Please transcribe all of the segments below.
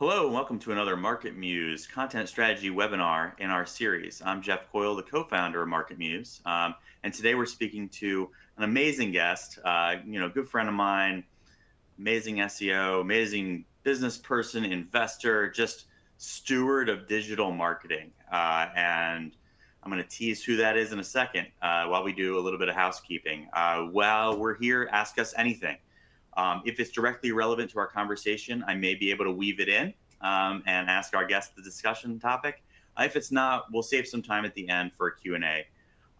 Hello, and welcome to another MarketMuse content strategy webinar in our series. I'm Jeff Coyle, the co-founder of MarketMuse, and today we're speaking to an amazing guest, good friend of mine, amazing SEO, amazing business person, investor, just steward of digital marketing. And I'm going to tease who that is in a second while we do a little bit of housekeeping. While we're here, ask us anything. If it's directly relevant to our conversation, I may be able to weave it in and ask our guest the discussion topic. If it's not, we'll save some time at the end for a Q&A.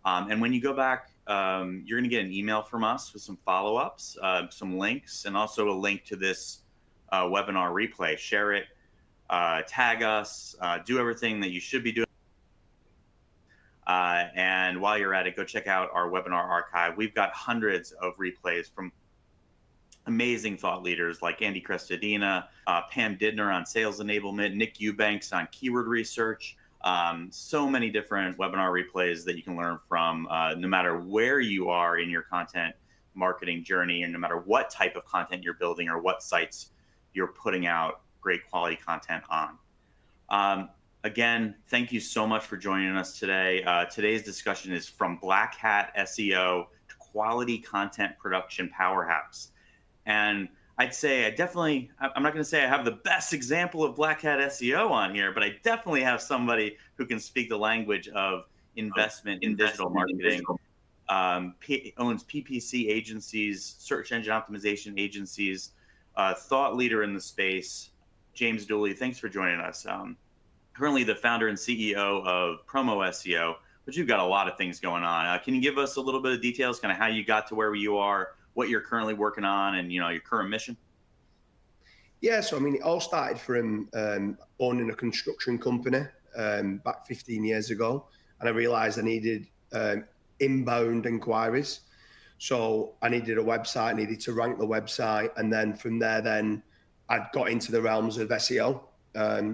And when you go back, you're going to get an email from us with some follow-ups, some links, and also a link to this webinar replay. Share it, tag us, do everything that you should be doing. And while you're at it, go check out our webinar archive. We've got hundreds of replays from amazing thought leaders like Andy Crestodina, Pam Didner on sales enablement, Nick Eubanks on keyword research. So many different webinar replays that you can learn from no matter where you are in your content marketing journey, and no matter what type of content you're building or what sites you're putting out great quality content on. Again, thank you so much for joining us today. Today's discussion is from Black Hat SEO to quality content production powerhouse. And I'd say I'm not going to say I have the best example of Black Hat SEO on here, but I definitely have somebody who can speak the language of investment in digital marketing, owns PPC agencies, search engine optimization agencies, thought leader in the space, James Dooley. Thanks for joining us. Currently the founder and CEO of Promo SEO, but you've got a lot of things going on. Can you give us a little bit of details, kind of how you got to where you are, what you're currently working on, and your current mission? Yeah, so it all started from owning a construction company back 15 years ago, and I realized I needed inbound inquiries. So I needed a website, needed to rank the website, and then from there, I got into the realms of SEO.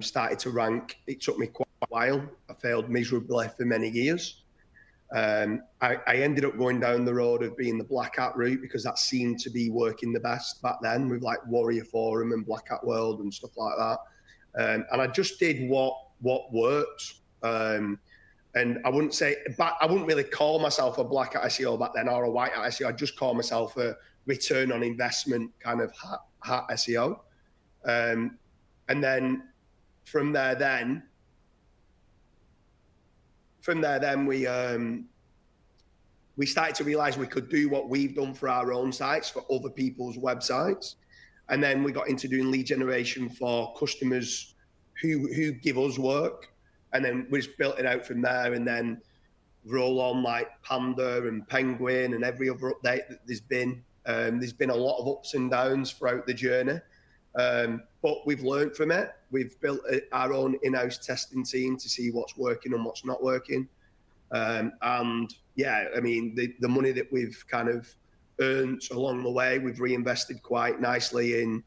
Started to rank. It took me quite a while. I failed miserably for many years. I ended up going down the road of being the Black Hat route because that seemed to be working the best back then with like Warrior Forum and Black Hat World and stuff like that. And I just did what worked. And I wouldn't really call myself a Black Hat SEO back then or a White Hat SEO. I just call myself a return on investment kind of hat SEO. And then from there, we started to realize we could do what we've done for our own sites for other people's websites. And then we got into doing lead generation for customers who give us work. And then we just built it out from there, and then roll on like Panda and Penguin and every other update that there's been. There's been a lot of ups and downs throughout the journey. But we've learned from it. We've built our own in-house testing team to see what's working and what's not working. And yeah, the money that we've kind of earned along the way, we've reinvested quite nicely in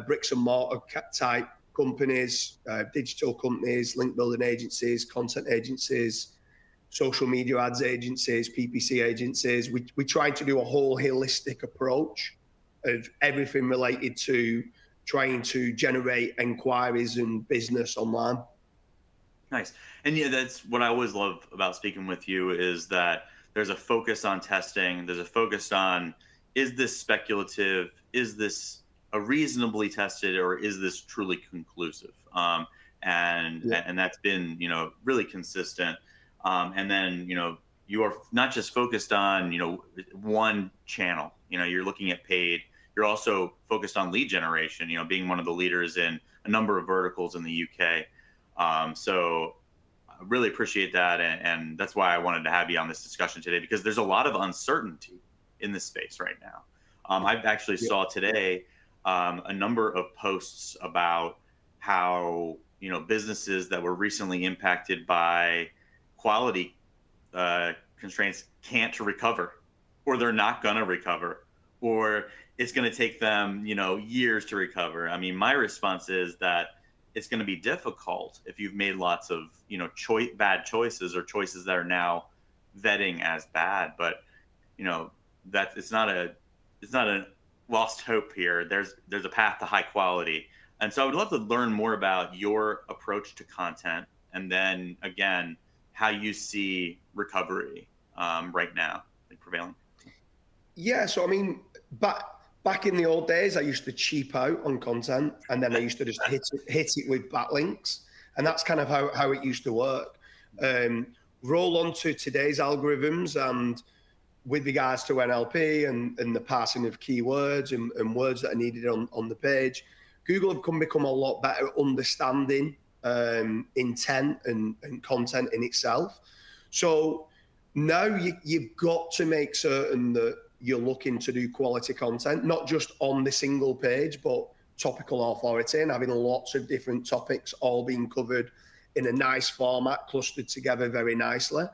bricks and mortar type companies, digital companies, link building agencies, content agencies, social media ads agencies, PPC agencies. We try to do a whole holistic approach of everything related to trying to generate inquiries and business online. Nice. And yeah, that's what I always love about speaking with you, is that there's a focus on testing. There's a focus on, is this speculative? Is this a reasonably tested, or is this truly conclusive? And that's been, really consistent. And then, you are not just focused on, one channel, you're looking at paid. You're also focused on lead generation, being one of the leaders in a number of verticals in the UK. So I really appreciate that. And that's why I wanted to have you on this discussion today, because there's a lot of uncertainty in this space right now. I've actually saw today a number of posts about how, businesses that were recently impacted by quality constraints can't recover, or they're not going to recover, or it's going to take them, years to recover. I mean, my response is that it's going to be difficult if you've made lots of, bad choices, or choices that are now vetting as bad. But, that it's not a lost hope here. There's a path to high quality. And so I would love to learn more about your approach to content, and then again, how you see recovery right now, like prevailing. Yeah, so I mean, back in the old days, I used to cheap out on content, and then I used to just hit it with backlinks, and that's kind of how it used to work. Roll on to today's algorithms, and with regards to NLP and the passing of keywords and words that are needed on the page, Google have become a lot better at understanding intent and content in itself. So now you've got to make certain that you're looking to do quality content, not just on the single page, but topical authority, and having lots of different topics all being covered in a nice format, clustered together very nicely.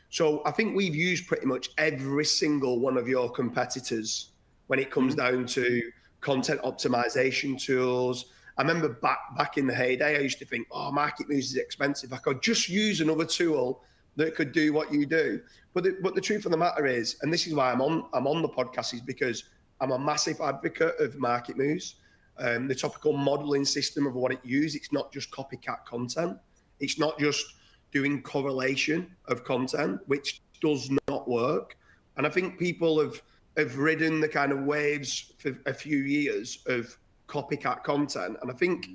So I think we've used pretty much every single one of your competitors when it comes down to content optimization tools. I remember back in the heyday, I used to think, oh, MarketMuse is expensive. I could just use another tool that could do what you do. But the truth of the matter is, and this is why I'm on the podcast, is because I'm a massive advocate of MarketMuse, the topical modeling system of what it uses. It's not just copycat content. It's not just doing correlation of content, which does not work. And I think people have ridden the kind of waves for a few years of copycat content. And I think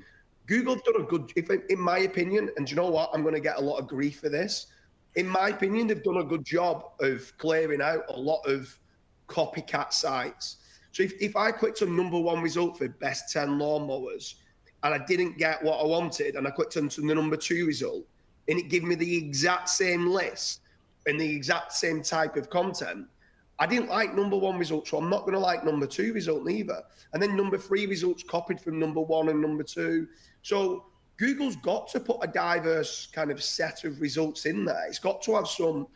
Google have done a good, in my opinion, and do you know what? I'm going to get a lot of grief for this. In my opinion, they've done a good job of clearing out a lot of copycat sites. So if I clicked on #1 result for best 10 lawnmowers and I didn't get what I wanted, and I clicked onto the #2 result, and it gave me the exact same list and the exact same type of content, I didn't like #1 result, so I'm not going to like #2 result neither. And then #3 results copied from #1 and #2. So Google's got to put a diverse kind of set of results in there. It's got to have some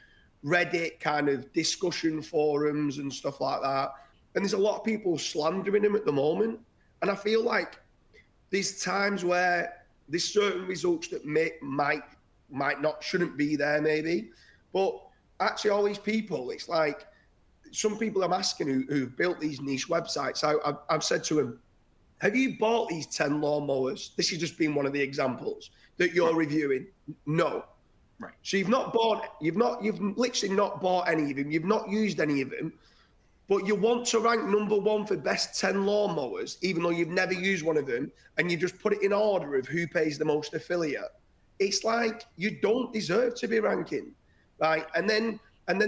Reddit kind of discussion forums and stuff like that. And there's a lot of people slandering them at the moment. And I feel like there's times where there's certain results that might not, shouldn't be there maybe. But actually all these people, it's like, some people I'm asking who've built these niche websites, I've said to them, have you bought these 10 lawnmowers? This has just been one of the examples that you're reviewing. No. Right. So you've literally not bought any of them. You've not used any of them, but you want to rank #1 for best 10 lawnmowers, even though you've never used one of them, and you just put it in order of who pays the most affiliate. It's like, you don't deserve to be ranking, right? And then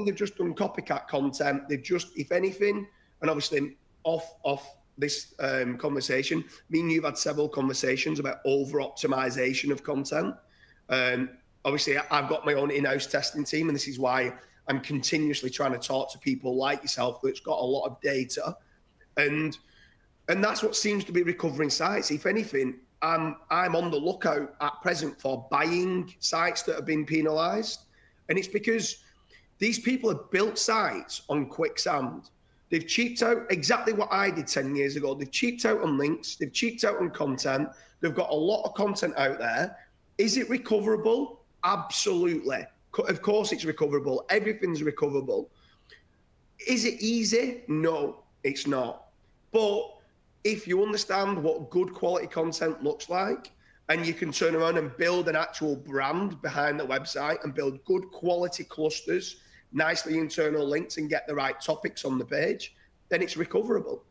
they've just done copycat content. They've just, if anything, and obviously off this conversation, me and you've had several conversations about over-optimization of content. Obviously, I've got my own in-house testing team, and this is why I'm continuously trying to talk to people like yourself that's got a lot of data. And that's what seems to be recovering sites. If anything, I'm on the lookout at present for buying sites that have been penalized. And it's because these people have built sites on quicksand. They've cheaped out exactly what I did 10 years ago. They've cheaped out on links. They've cheaped out on content. They've got a lot of content out there. Is it recoverable? Absolutely. Of course it's recoverable. Everything's recoverable. Is it easy? No, it's not. But if you understand what good quality content looks like, and you can turn around and build an actual brand behind the website and build good quality clusters, nicely internal links, and get the right topics on the page, then it's recoverable.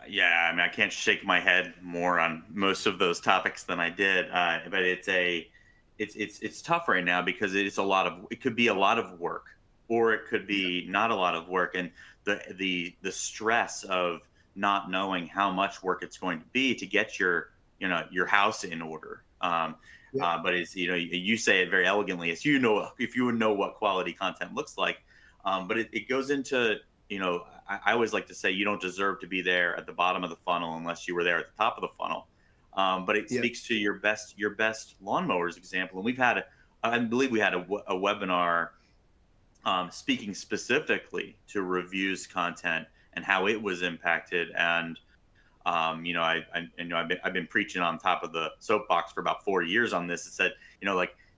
Yeah, I mean, I can't shake my head more on most of those topics than I did, but it's tough right now because it could be a lot of work, or it could be not a lot of work, and the stress of not knowing how much work it's going to be to get your house in order. But it's, you say it very elegantly. It's, if you know what quality content looks like, but it goes into, I always like to say you don't deserve to be there at the bottom of the funnel unless you were there at the top of the funnel. But it speaks to your best lawnmowers example. And I believe we had a webinar speaking specifically to reviews content and how it was impacted. And I've been preaching on top of the soapbox for about 4 years on this. It said,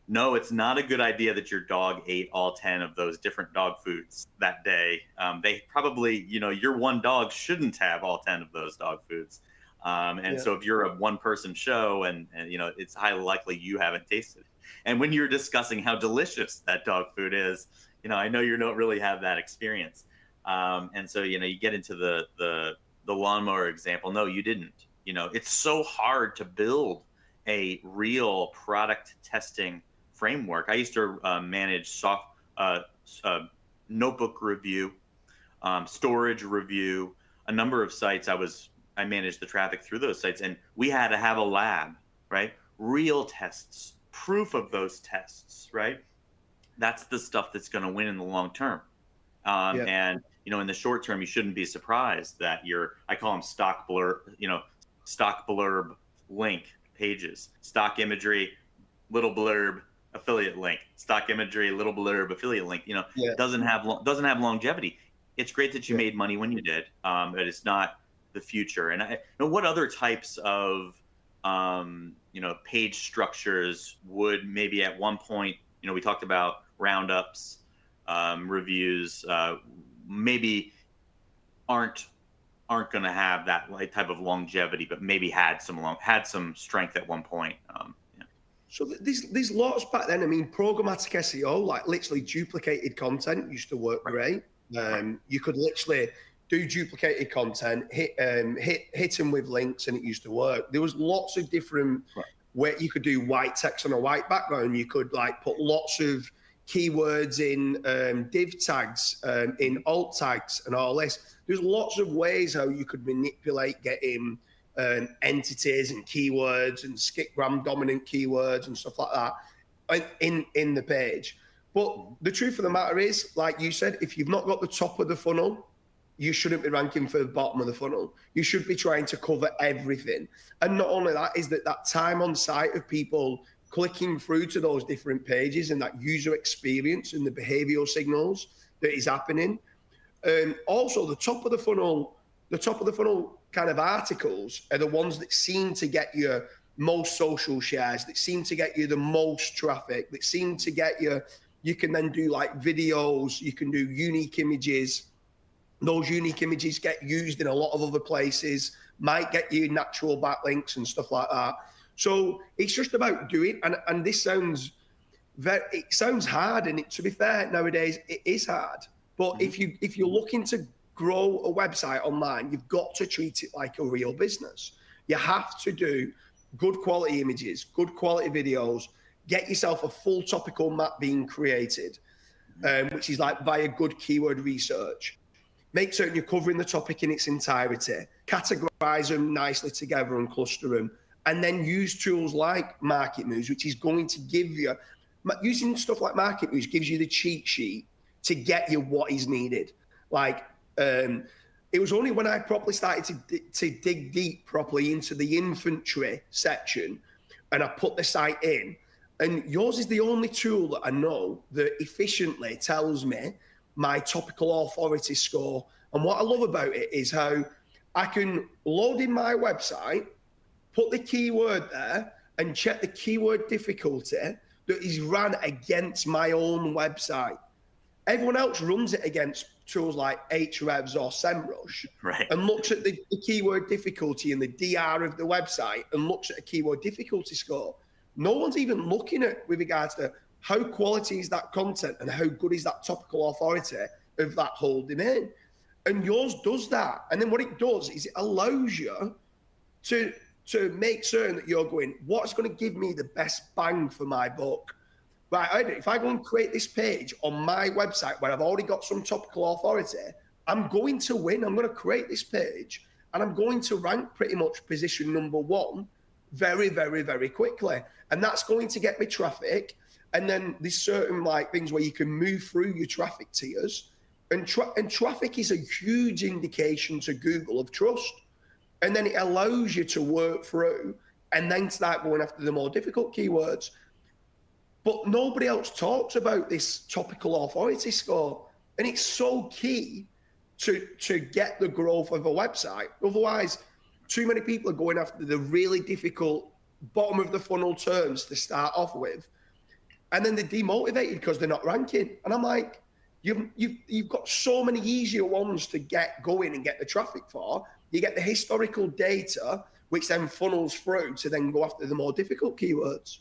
no, it's not a good idea that your dog ate all 10 of those different dog foods that day. They probably, your one dog shouldn't have all 10 of those dog foods. And so if you're a one-person show and it's highly likely you haven't tasted it. And when you're discussing how delicious that dog food is, I know you don't really have that experience. And so, you get into the lawnmower example. No, you didn't. It's so hard to build a real product testing framework. I used to manage notebook review, storage review, a number of sites. I managed the traffic through those sites, and we had to have a lab, right? Real tests, proof of those tests, right? That's the stuff that's going to win in the long term. And in the short term, you shouldn't be surprised that I call them stock blurb link pages, stock imagery, little blurb, affiliate link, stock imagery, little blurb, affiliate link. Doesn't have longevity. It's great that you made money when you did, but it's not the future. And what other types of page structures would maybe at one point, we talked about roundups, reviews, maybe aren't going to have that type of longevity, but maybe had some strength at one point. So there's lots back then. I mean, programmatic SEO, like literally duplicated content, used to work great. You could literally do duplicated content, hit them with links, and it used to work. There was lots of different where you could do white text on a white background. You could put lots of keywords in div tags, in alt tags, and all this. There's lots of ways how you could manipulate getting entities and keywords and skipgram dominant keywords and stuff like that in the page. But the truth of the matter is, like you said, if you've not got the top of the funnel, you shouldn't be ranking for the bottom of the funnel. You should be trying to cover everything. And not only that, is that time on site of people clicking through to those different pages and that user experience and the behavioral signals that is happening. Also, the top of the funnel kind of articles are the ones that seem to get you most social shares, that seem to get you the most traffic, that seem to get you can then do videos, you can do unique images. Those unique images get used in a lot of other places, might get you natural backlinks and stuff like that. So it's just about doing, and this sounds hard, and to be fair, nowadays it is hard. But if you're looking to grow a website online, you've got to treat it like a real business. You have to do good quality images, good quality videos, get yourself a full topical map being created, which is via good keyword research. Make certain you're covering the topic in its entirety, categorize them nicely together and cluster them, and then use tools like MarketMuse, which is going to give you, using stuff like MarketMuse gives you the cheat sheet to get you what is needed. It was only when I properly started to dig deep properly into the inventory section and I put the site in, and yours is the only tool that I know that efficiently tells me my topical authority score. And what I love about it is how I can load in my website, put the keyword there, and check the keyword difficulty that is ran against my own website. Everyone else runs it against tools like Ahrefs or SEMrush, and looks at the keyword difficulty and the DR of the website and looks at a keyword difficulty score. No one's even looking at with regards to how quality is that content and how good is that topical authority of that whole domain. And yours does that. And then what it does is it allows you to make certain that you're going, what's going to give me the best bang for my buck? Right, if I go and create this page on my website where I've already got some topical authority, I'm going to win. I'm going to create this page and I'm going to rank pretty much position number 1 very, very, very quickly. And that's going to get me traffic. And then there's certain things where you can move through your traffic tiers. And traffic is a huge indication to Google of trust. And then it allows you to work through and then start going after the more difficult keywords. But nobody else talks about this topical authority score. And it's so key to get the growth of a website. Otherwise, too many people are going after the really difficult bottom of the funnel terms to start off with. And then they're demotivated because they're not ranking. And I'm like, you've got so many easier ones to get going and get the traffic for. You get the historical data which then funnels through to then go after the more difficult keywords.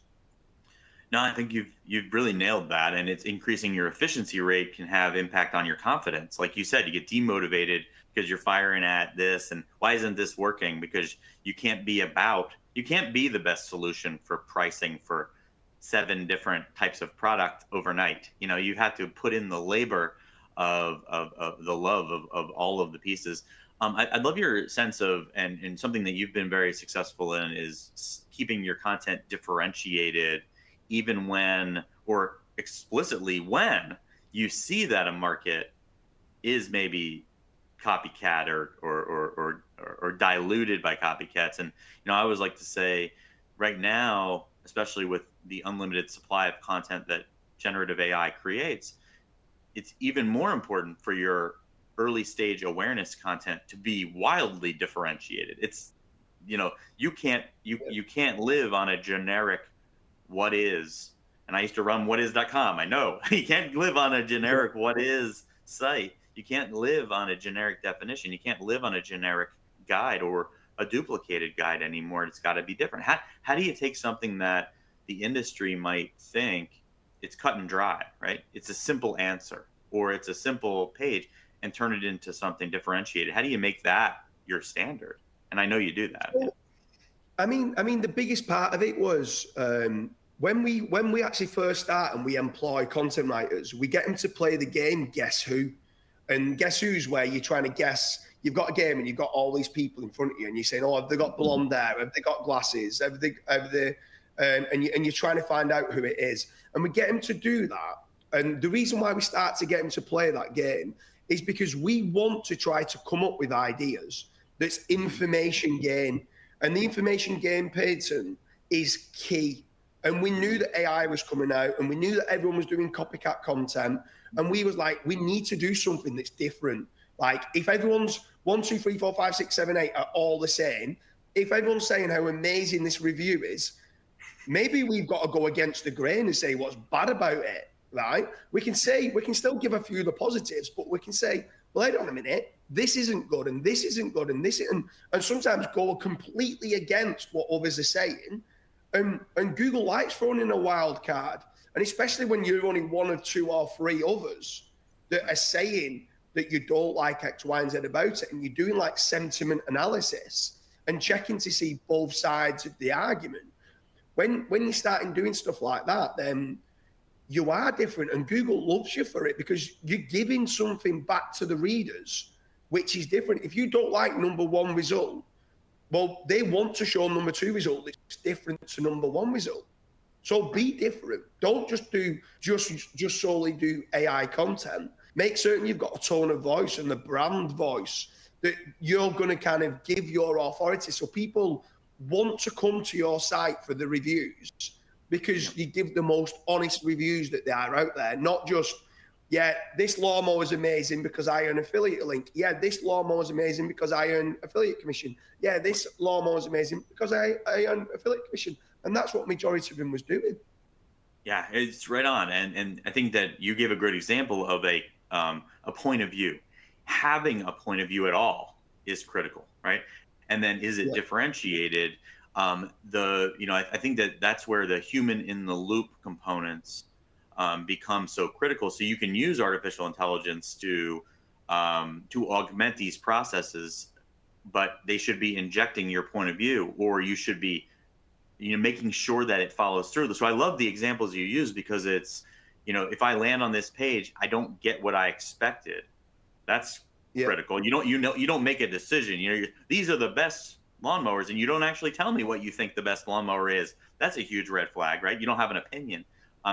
No, I think you've really nailed that, and it's increasing your efficiency rate can have impact on your confidence. Like you said, you get demotivated because you're firing at this, and why isn't this working? Because you can't be the best solution for pricing for 7 different types of product overnight. You have to put in the labor of the love of all of the pieces. I'd love your sense of, and something that you've been very successful in is keeping your content differentiated, even when, or explicitly when, you see that a market is maybe copycat or diluted by copycats. And I always like to say, right now, especially with the unlimited supply of content that generative AI creates, it's even more important for your early stage awareness content to be wildly differentiated. It's, you can't live on a generic what is, and I used to run whatis.com. I know you can't live on a generic what is site. You can't live on a generic definition. You can't live on a generic guide or a duplicated guide anymore. It's got to be different. How do you take something that the industry might think it's cut and dry, right? It's a simple answer or it's a simple page, and turn it into something differentiated? How do you make that your standard? And I know you do that. Well, I mean, the biggest part of it was when we actually first start and we employ content writers, we get them to play the game Guess Who. And Guess Who's where you're trying to guess. You've got a game and you've got all these people in front of you, and you're saying, "Oh, have they got blonde hair? Have they got glasses? Have they?" And you're trying to find out who it is. And we get them to do that. And the reason why we start to get them to play that game is because we want to try to come up with ideas that's information gain. And the information gain pattern is key. And we knew that AI was coming out, and we knew that everyone was doing copycat content. And we was like, we need to do something that's different. Like, if everyone's 1, 2, 3, 4, 5, 6, 7, 8 are all the same, if everyone's saying how amazing this review is, maybe we've got to go against the grain and say what's bad about it, right? We can still give a few of the positives, but we can say, well, wait on a minute, this isn't good, and this isn't good, and this isn't, and sometimes go completely against what others are saying. And Google likes throwing in a wild card. And especially when you're only 1 or 2 or 3 others that are saying that you don't like X, Y, and Z about it, and you're doing like sentiment analysis and checking to see both sides of the argument. When you're starting doing stuff like that, then you are different, and Google loves you for it because you're giving something back to the readers, which is different. If you don't like number 1 result, well, they want to show number 2 result that's different to number 1 result. So be different. Don't just solely do AI content. Make certain you've got a tone of voice and the brand voice that you're going to kind of give your authority. So people want to come to your site for the reviews because you give the most honest reviews that there are out there, not just, yeah, this lawnmower is amazing because I earn affiliate link. Yeah, this lawnmower is amazing because I earn affiliate commission. Yeah, this lawnmower is amazing because I earn affiliate commission. And that's what majority of them was doing. Yeah, it's right on. And I think that you gave a great example of a point of view. Having a point of view at all is critical, right? And then is it differentiated? I think that's where the human in the loop components become so critical. So you can use artificial intelligence to augment these processes, but they should be injecting your point of view, or you should be making sure that it follows through. So I love the examples you use because it's, if I land on this page, I don't get what I expected. That's critical. You don't make a decision. These are the best lawnmowers, and you don't actually tell me what you think the best lawnmower is. That's a huge red flag, right? You don't have an opinion.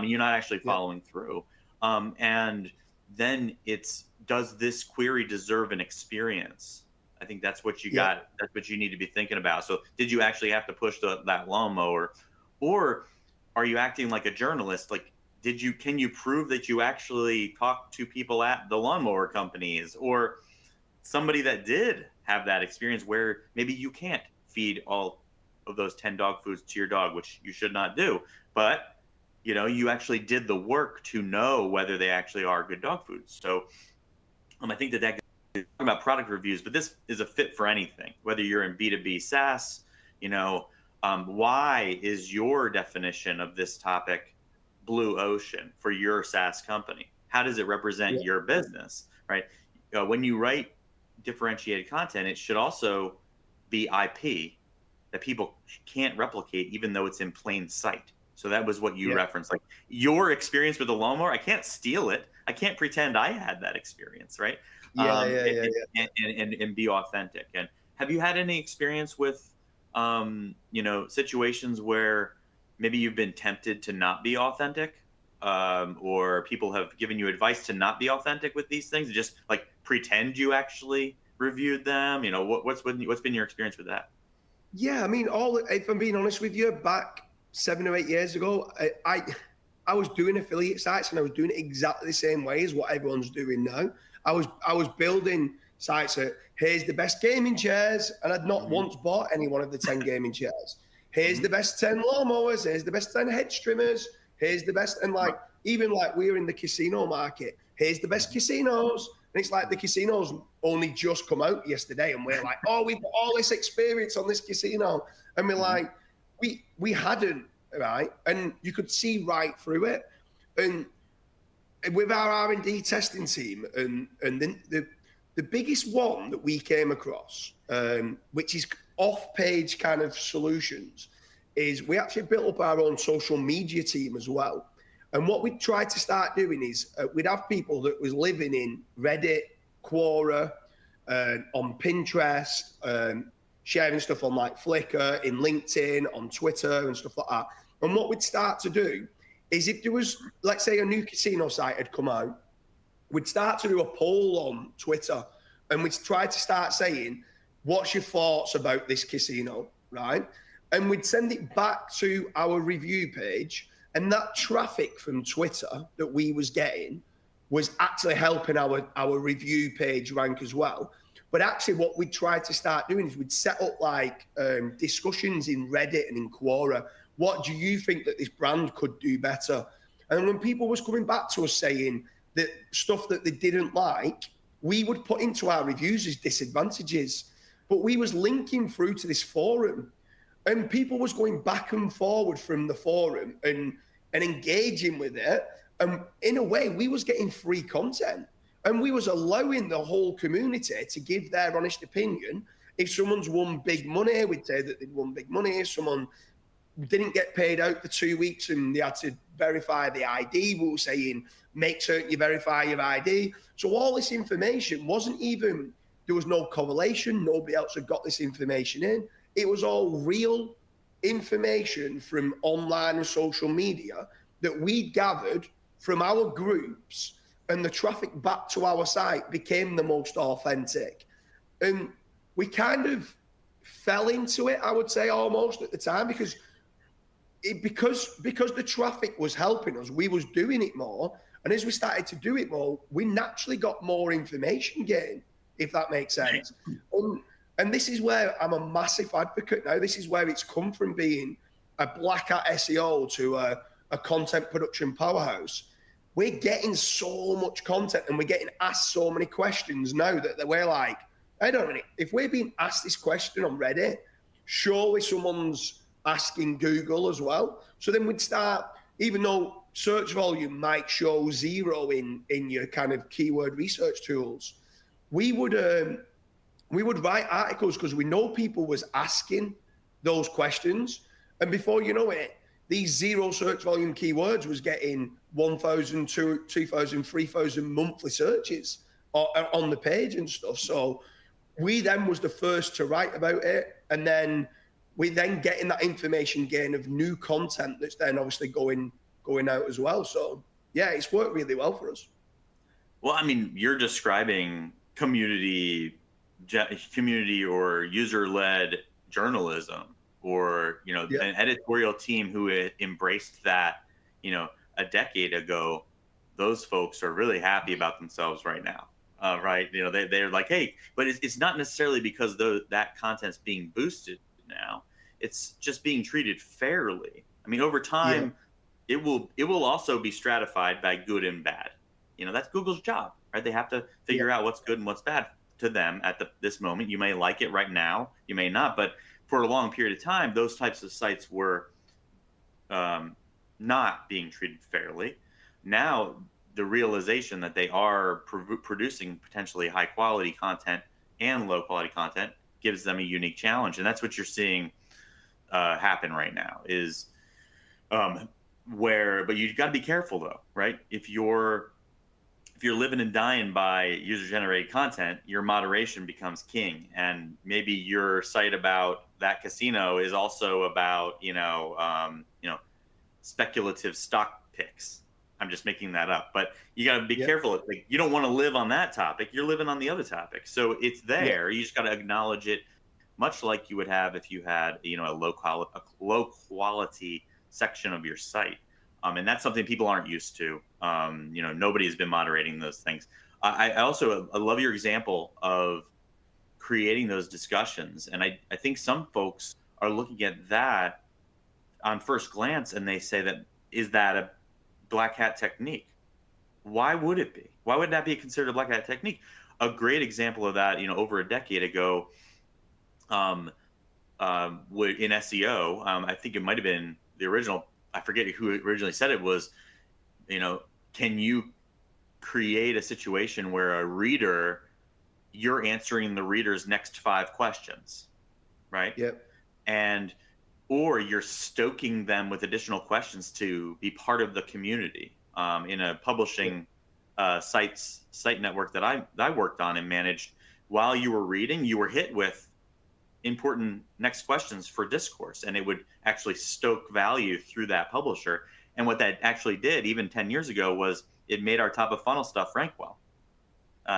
You're not actually following through. And then does this query deserve an experience? I think that's what you got. That's what you need to be thinking about. So did you actually have to push that lawnmower, or are you acting like a journalist? Like, can you prove that you actually talked to people at the lawnmower companies or somebody that did have that experience where maybe you can't feed all of those 10 dog foods to your dog, which you should not do, but you actually did the work to know whether they actually are good dog foods. So I think that talking about product reviews, but this is a fit for anything, whether you're in B2B SaaS, Why is your definition of this topic blue ocean for your SaaS company? How does it represent your business, right? When you write differentiated content, it should also be IP that people can't replicate, even though it's in plain sight. So that was what you referenced, like your experience with the lawnmower. I can't steal it. I can't pretend I had that experience, right? And be authentic. And have you had any experience with, situations where maybe you've been tempted to not be authentic, or people have given you advice to not be authentic with these things, just like pretend you actually reviewed them? What's been your experience with that? Yeah, I mean, if I'm being honest with you, back 7 or 8 years ago, I was doing affiliate sites, and I was doing it exactly the same way as what everyone's doing now. I was building sites that, here's the best gaming chairs, and I'd not once bought any one of the 10 gaming chairs. Here's the best 10 lawnmowers, here's the best 10 hedge trimmers, here's the best, and even we're in the casino market, here's the best casinos. And it's like the casinos only just come out yesterday, and we're like, oh, we've got all this experience on this casino. And we're like, we hadn't, right? And you could see right through it. And with our R&D testing team, and the biggest one that we came across, which is off-page kind of solutions, is we actually built up our own social media team as well. And what we tried to start doing is we'd have people that was living in Reddit, Quora, on Pinterest, sharing stuff on Flickr, in LinkedIn, on Twitter and stuff like that. And what we'd start to do is, if there was, let's say, a new casino site had come out, we'd start to do a poll on Twitter, and we'd try to start saying, what's your thoughts about this casino, right? And we'd send it back to our review page. And that traffic from Twitter that we was getting was actually helping our review page rank as well. But actually what we tried to start doing is we'd set up discussions in Reddit and in Quora. What do you think that this brand could do better? And when people was coming back to us saying that stuff that they didn't like, we would put into our reviews as disadvantages. But we was linking through to this forum. And people was going back and forward from the forum and engaging with it. And in a way, we was getting free content. And we was allowing the whole community to give their honest opinion. If someone's won big money, we'd say that they'd won big money. If someone didn't get paid out for 2 weeks and they had to verify the ID, we were saying, make certain you verify your ID. So all this information wasn't even, there was no correlation. Nobody else had got this information in. It was all real information from online and social media that we gathered from our groups, and the traffic back to our site became the most authentic. And we kind of fell into it, I would say, almost at the time, because the traffic was helping us, we was doing it more. And as we started to do it more, we naturally got more information gain, if that makes sense. And this is where I'm a massive advocate now. This is where it's come from being a black hat SEO to a content production powerhouse. We're getting so much content, and we're getting asked so many questions now that we're like, I don't know, if we're being asked this question on Reddit, surely someone's asking Google as well. So then we'd start, even though search volume might show 0 in your kind of keyword research tools, we would write articles because we know people was asking those questions. And before you know it, these 0 search volume keywords was getting 1,000, 2,000, 3,000 monthly searches on the page and stuff. So we then was the first to write about it. And then we then getting that information gain of new content that's then obviously going out as well. So yeah, it's worked really well for us. Well, I mean, you're describing community or user-led journalism, or an editorial team who embraced that a decade ago. Those folks are really happy about themselves right now, right? They're like, hey, but it's not necessarily because that content's being boosted now. It's just being treated fairly. I mean, over time, it will also be stratified by good and bad. That's Google's job, right? They have to figure out what's good and what's bad to them at this moment. You may like it right now, you may not, but for a long period of time, those types of sites were not being treated fairly. Now, the realization that they are producing potentially high quality content and low quality content gives them a unique challenge. And that's what you're seeing happen right now is but you've got to be careful though, right? If you're living and dying by user generated content, your moderation becomes king. And maybe your site about that casino is also about, speculative stock picks. I'm just making that up, but you got to be careful. Like, you don't want to live on that topic. You're living on the other topic. So it's there. You just got to acknowledge it, much like you would have if you had, a low quality section of your site. And that's something people aren't used to. Nobody's been moderating those things. I love your example of creating those discussions. And I think some folks are looking at that on first glance and they say is that a black hat technique? Why would it be? Why would that be considered a black hat technique? A great example of that, over a decade ago, in SEO, I think it might have been the original, I forget who originally said it, was, can you create a situation where you're answering the reader's next 5 questions, right? Yep. Or you're stoking them with additional questions to be part of the community. In a publishing site network that I worked on and managed, while you were reading, you were hit with important next questions for discourse, and it would actually stoke value through that publisher. And what that actually did, even 10 years ago, was it made our top of funnel stuff rank well.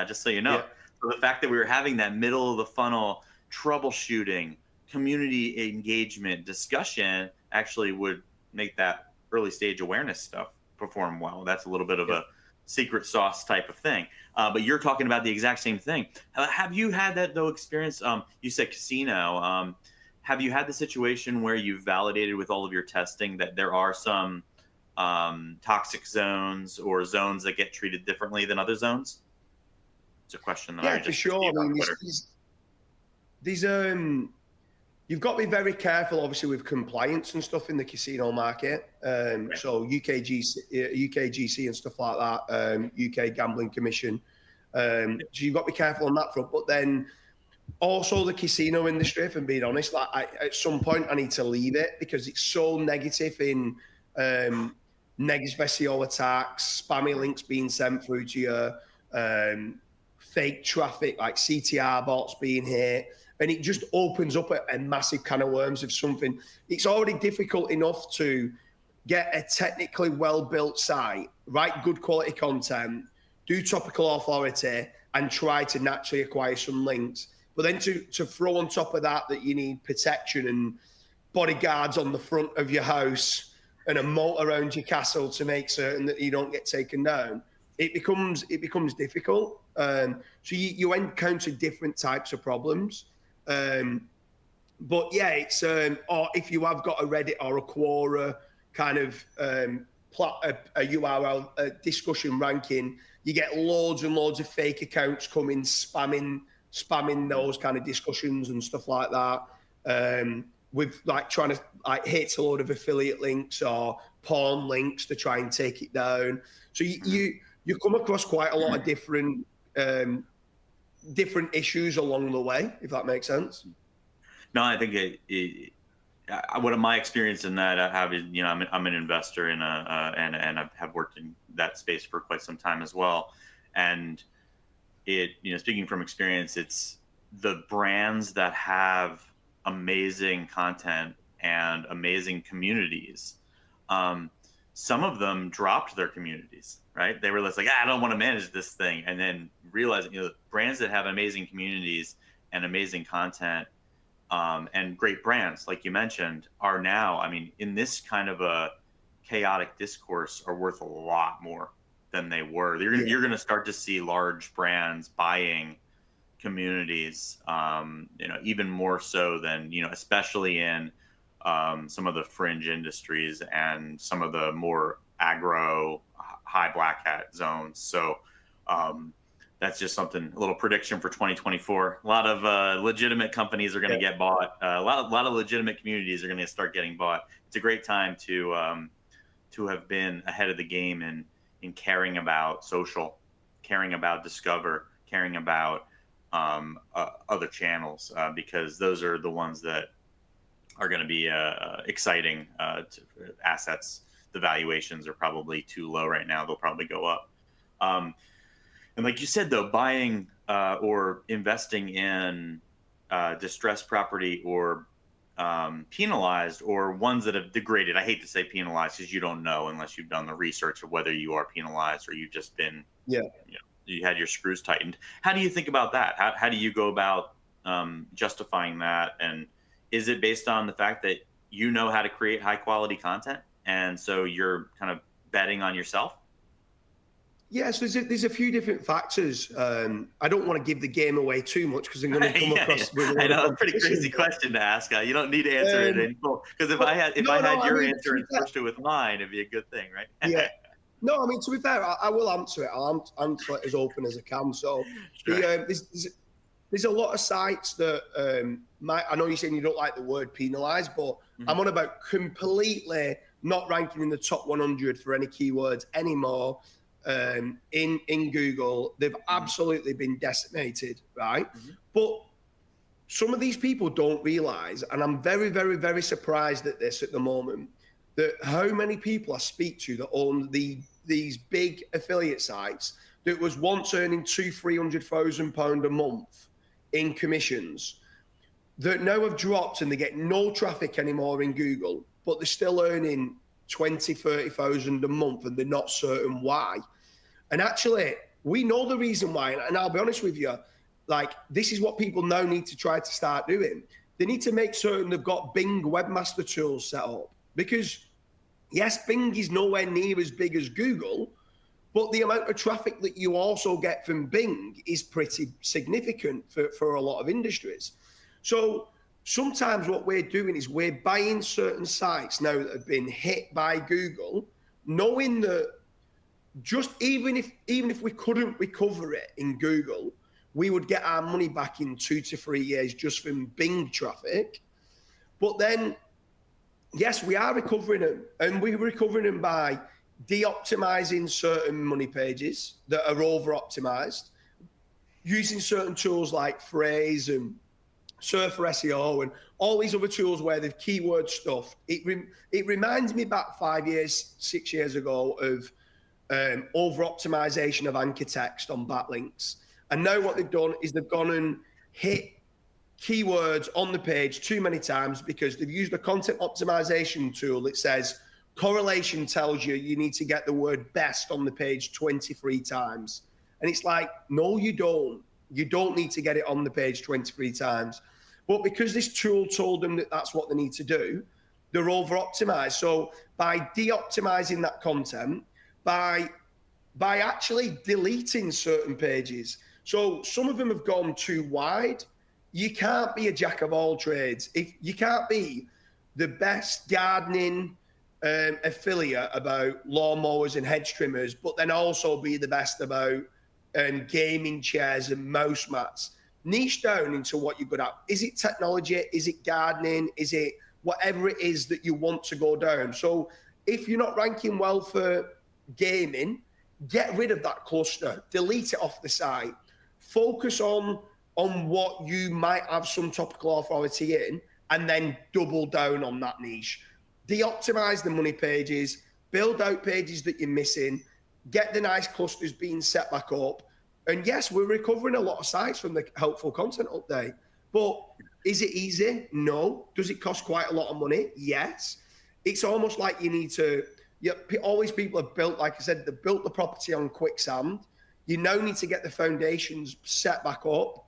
Just so you know. So the fact that we were having that middle of the funnel troubleshooting, community engagement discussion actually would make that early stage awareness stuff perform well. That's a little bit of a secret sauce type of thing. But you're talking about the exact same thing. Have you had that though experience? You said casino. Have you had the situation where you've validated with all of your testing that there are some toxic zones or zones that get treated differently than other zones? It's a question that I just for sure. I mean, these you've got to be very careful, obviously, with compliance and stuff in the casino market. So UKGC and stuff like that, UK Gambling Commission. So you've got to be careful on that front. But then also the casino industry, if I'm being honest, at some point I need to leave it because it's so negative in negative SEO attacks, spammy links being sent through to you, fake traffic like CTR bots being hit. And it just opens up a massive can of worms of something. It's already difficult enough to get a technically well-built site, write good quality content, do topical authority, and try to naturally acquire some links. But then to throw on top of that you need protection and bodyguards on the front of your house and a moat around your castle to make certain that you don't get taken down, it becomes difficult. So you encounter different types of problems. But yeah, it's or if you have got a Reddit or a Quora kind of a URL discussion ranking, you get loads and loads of fake accounts coming spamming those kind of discussions and stuff like that. With like trying to hit a load of affiliate links or porn links to try and take it down. So you come across quite a lot of different issues along the way, if that makes sense. No, I think what my experience in that I have is, I'm an investor in and I have worked in that space for quite some time as well. And speaking from experience, it's the brands that have amazing content and amazing communities. Some of them dropped their communities, right? They were just like, I don't want to manage this thing. And then realizing, brands that have amazing communities and amazing content and great brands, like you mentioned, are now, in this kind of a chaotic discourse, are worth a lot more than they were. You're going to start to see large brands buying communities, even more so than, especially in some of the fringe industries and some of the more aggro, high black hat zones. So that's just something, a little prediction for 2024. A lot of legitimate companies are going to get bought. A lot of legitimate communities are going to start getting bought. It's a great time to have been ahead of the game in caring about social, caring about Discover, caring about other channels, because those are the ones that are going to be exciting assets. The valuations are probably too low right now. They'll probably go up. And like you said, though, buying or investing in distressed property or penalized, or ones that have degraded. I hate to say penalized because you don't know unless you've done the research of whether you are penalized or you've just been, you had your screws tightened. How do you think about that? How do you go about justifying that? And is it based on the fact that you know how to create high quality content, and so you're kind of betting on yourself? Yes, there's a few different factors. I don't want to give the game away too much because I'm going to come across with I know, a pretty crazy question to ask. You don't need to answer it in full, because if I had your answer and switched it with mine, it'd be a good thing, right? Yeah. No, I mean, to be fair, I will answer it. I'll answer it as open as I can. So sure. There's a lot of sites that I know you're saying you don't like the word penalized, but I'm on about completely not ranking in the top 100 for any keywords anymore. In Google, they've absolutely been decimated, right? But some of these people don't realize, and I'm very, very, very surprised at this at the moment, that how many people I speak to that own these big affiliate sites that was once earning £200,000-300,000 a month in commissions, that now have dropped and they get no traffic anymore in Google, but they're still earning 20, 30,000 a month, and they're not certain why. And actually, we know the reason why. And I'll be honest with you, like, this is what people now need to try to start doing. They need to make certain they've got Bing webmaster tools set up, because yes, Bing is nowhere near as big as Google, but the amount of traffic that you also get from Bing is pretty significant for a lot of industries. So sometimes what we're doing is we're buying certain sites now that have been hit by Google, knowing that just even if we couldn't recover it in Google, we would get our money back in 2 to 3 years just from Bing traffic. But then, yes, we are recovering them, and we're recovering them by de-optimizing certain money pages that are over-optimized, using certain tools like Phrase and Surfer SEO and all these other tools where they've keyword stuff. It reminds me back 5 years, 6 years ago of over-optimization of anchor text on backlinks. And now what they've done is they've gone and hit keywords on the page too many times because they've used a content optimization tool that says correlation tells you need to get the word best on the page 23 times. And it's like, no, you don't. You don't need to get it on the page 23 times. But because this tool told them that that's what they need to do, they're over-optimized. So by de-optimizing that content, by actually deleting certain pages. So some of them have gone too wide. You can't be a jack of all trades. If you can't be the best gardening affiliate about lawnmowers and hedge trimmers, but then also be the best about gaming chairs and mouse mats. Niche down into what you're good at. Is it technology? Is it gardening? Is it whatever it is that you want to go down? So if you're not ranking well for gaming, get rid of that cluster, delete it off the site, focus on what you might have some topical authority in, and then double down on that niche. De-optimize the money pages, build out pages that you're missing, get the nice clusters being set back up. And yes, we're recovering a lot of sites from the helpful content update, but is it easy? No. Does it cost quite a lot of money? Yes. It's almost like you need to, all these people have built, like I said, they built the property on quicksand. You now need to get the foundations set back up,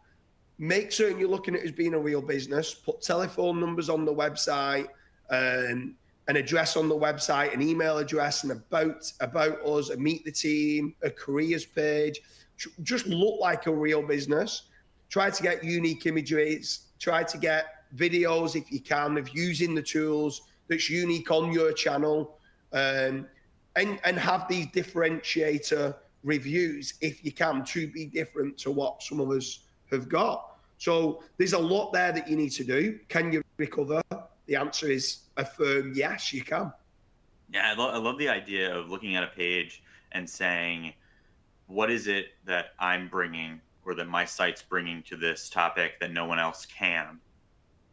make certain you're looking at it as being a real business, put telephone numbers on the website, an address on the website, an email address, and about us, a meet the team, a careers page. Just look like a real business. Try to get unique imageries. Try to get videos, if you can, of using the tools that's unique on your channel, and have these differentiator reviews if you can, to be different to what some of us have got. So there's a lot there that you need to do. Can you recover? The answer is a firm yes, you can. Yeah, I love the idea of looking at a page and saying, what is it that I'm bringing or that my site's bringing to this topic that no one else can?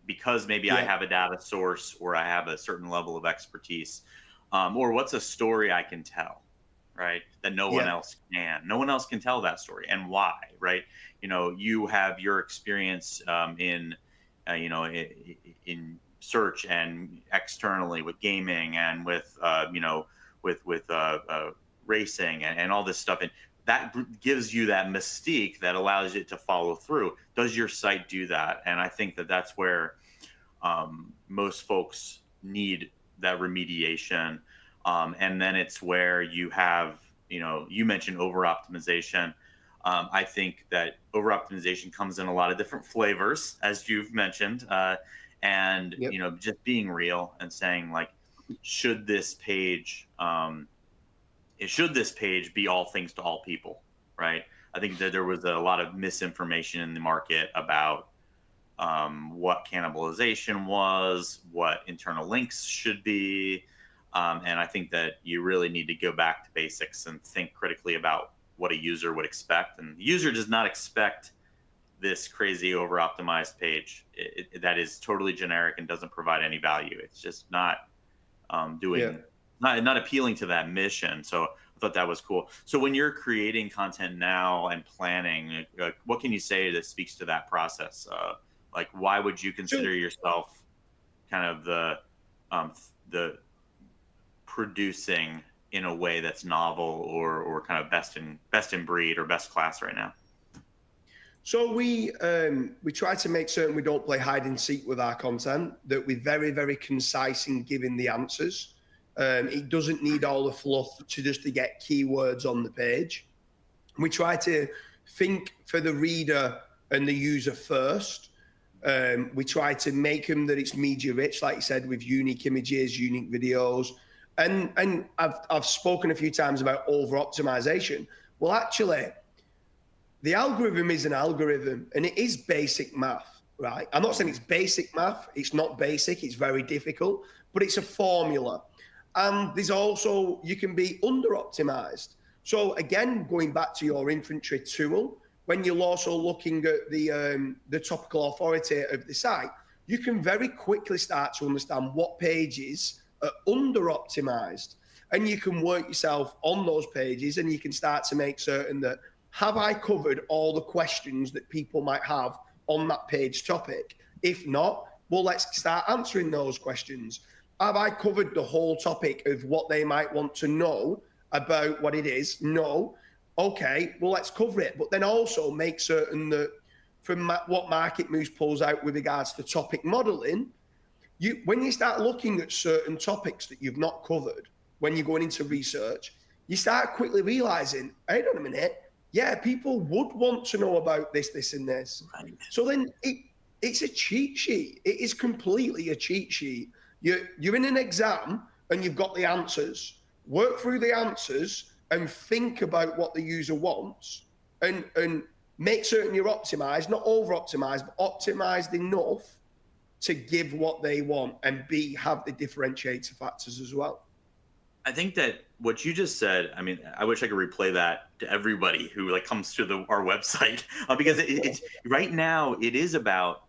Because maybe I Yeah, have a data source or I have a certain level of expertise, or what's a story I can tell, right? That no one yeah, else can. No one else can tell that story, and why, right? You have your experience in, in search and externally with gaming and with, racing and all this stuff, and that gives you that mystique that allows it to follow through. Does your site do that? And I think that that's where most folks need that remediation. And then it's where you have, you mentioned over optimization. I think that over optimization comes in a lot of different flavors, as you've mentioned. And, yep. Just being real and saying, like, should this page, should this page be all things to all people, right? I think that there was a lot of misinformation in the market about what cannibalization was, what internal links should be. And I think that you really need to go back to basics and think critically about what a user would expect. And the user does not expect this crazy over optimized page that is totally generic and doesn't provide any value. It's just not Yeah. not appealing to that mission. So I thought that was cool. So when you're creating content now and planning, what can you say that speaks to that process? Like, why would you consider yourself kind of the producing in a way that's novel or kind of best in breed or best class right now? So we try to make certain we don't play hide and seek with our content, that we're very, very concise in giving the answers. It doesn't need all the fluff to get keywords on the page. We try to think for the reader and the user first. We try to make them that it's media rich, like you said, with unique images, unique videos. And I've spoken a few times about over optimization. Well, actually, the algorithm is an algorithm, and it is basic math, right? I'm not saying it's basic math. It's not basic. It's very difficult, but it's a formula. And there's also, you can be under optimized. So again, going back to your infantry tool, when you're also looking at the topical authority of the site, you can very quickly start to understand what pages are under optimized. And you can work yourself on those pages, and you can start to make certain that, have I covered all the questions that people might have on that page topic? If not, well, let's start answering those questions. Have I covered the whole topic of what they might want to know about what it is? No. Okay, well, let's cover it. But then also make certain that from what MarketMuse pulls out with regards to topic modeling, when you start looking at certain topics that you've not covered, when you're going into research, you start quickly realizing, hold on a minute, yeah, people would want to know about this, this, and this. Right. So then it's a cheat sheet. It is completely a cheat sheet. You're in an exam and you've got the answers. Work through the answers and think about what the user wants, and make certain you're optimized, not over optimized, but optimized enough to give what they want, and have the differentiator factors as well. I think that what you just said, I mean, I wish I could replay that to everybody who comes to our website, because it's right now it is about